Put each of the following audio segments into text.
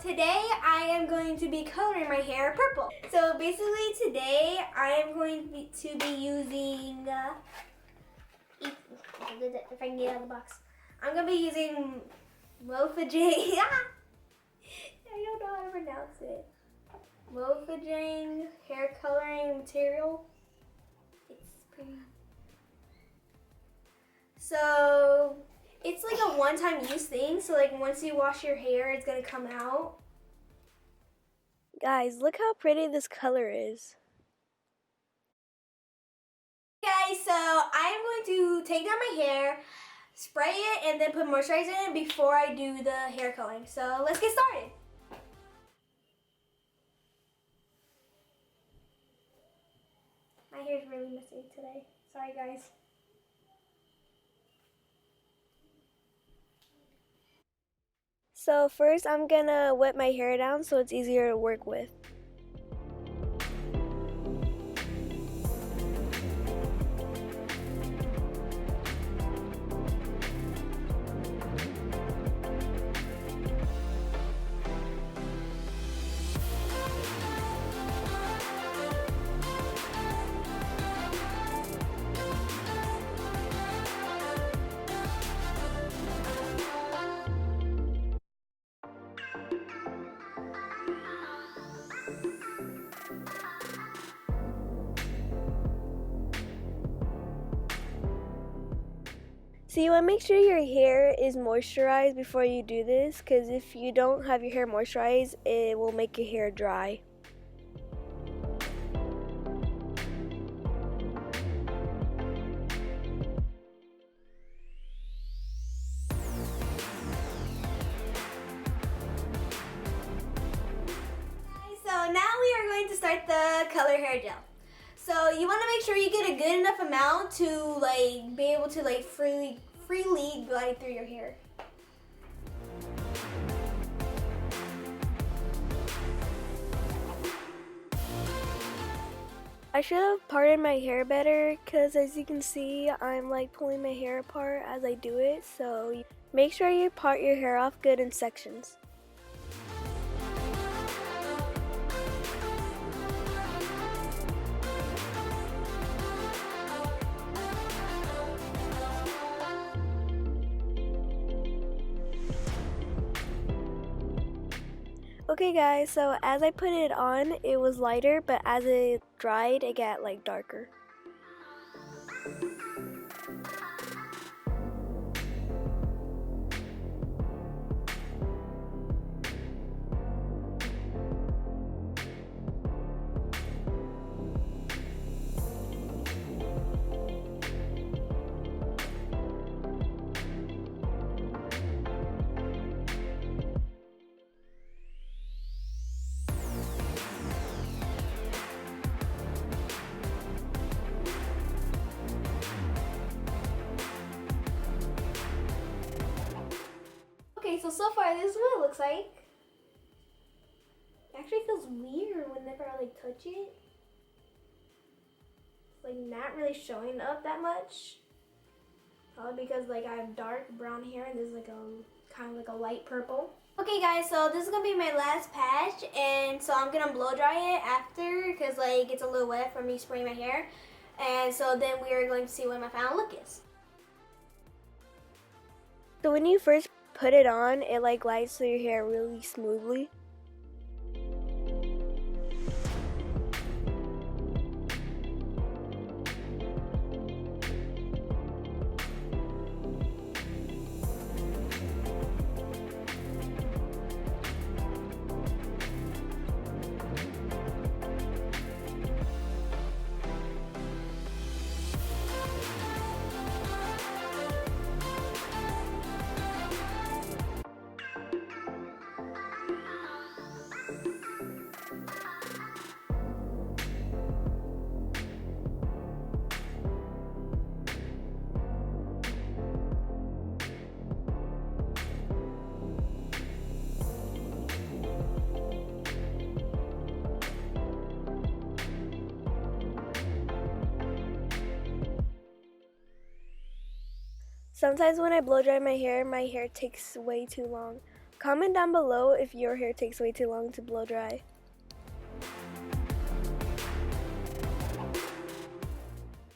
today I am going to be coloring my hair purple. So basically today I am going to be using, if I can get out of the box, I'm going to be using Mofajang. I don't know how to pronounce it. Mofajang hair coloring material. It's pretty. So it's like a one-time use thing. So like once you wash your hair, it's gonna come out. Guys, look how pretty this color is. Guys, so I'm going to take down my hair, spray it, and then put moisturizer in it before I do the hair coloring. So let's get started. My hair is really messy today. Sorry, guys. So first I'm gonna wet my hair down so it's easier to work with. So you want to make sure your hair is moisturized before you do this, because if you don't have your hair moisturized, it will make your hair dry. So now we are going to start the color hair gel. So you want to make sure you get a good enough amount to like be able to like freely glide through your hair. I should have parted my hair better, because as you can see, I'm like pulling my hair apart as I do it. So make sure you part your hair off good in sections. Okay guys, so as I put it on, it was lighter, but as it dried, it got like darker. Okay, so far this is what it looks like. It actually feels weird whenever I like touch it. It's like not really showing up that much. Probably because like I have dark brown hair and this is like a kind of like a light purple. Okay guys, so this is gonna be my last patch, and so I'm gonna blow dry it after because like it's a little wet from me spraying my hair. And so then we are going to see what my final look is. So when you first put it on, it like glides through your hair really smoothly. Sometimes when I blow dry my hair takes way too long. Comment down below if your hair takes way too long to blow dry.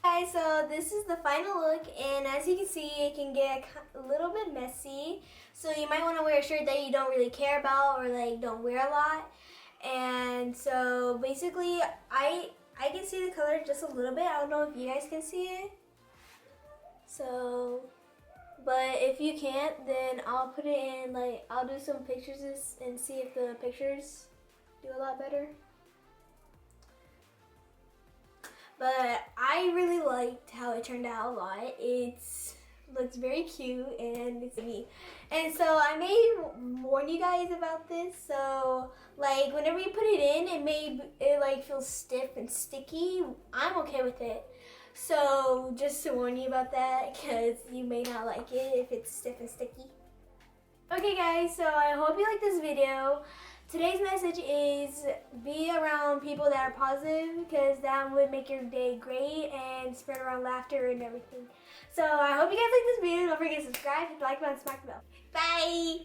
Guys, so this is the final look, and as you can see, it can get a little bit messy. So you might want to wear a shirt that you don't really care about or like don't wear a lot. And so basically, I can see the color just a little bit. I don't know if you guys can see it. So, but if you can't, then I'll put it in, like, I'll do some pictures and see if the pictures do a lot better. But I really liked how it turned out a lot. It looks very cute and it's me. And so I may warn you guys about this. So like whenever you put it in, it like feels stiff and sticky. I'm okay with it. So just to warn you about that, because you may not like it if it's stiff and sticky. Okay guys, so I hope you like this video. Today's message is be around people that are positive, because that would make your day great and spread around laughter and everything. So I hope you guys like this video. Don't forget to subscribe, hit the like button, smack the bell. Bye!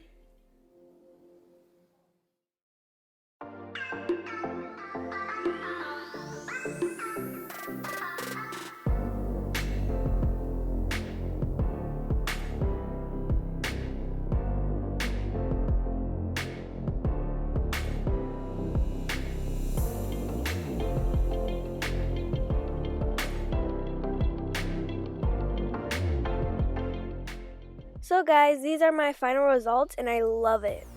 So guys, these are my final results and I love it.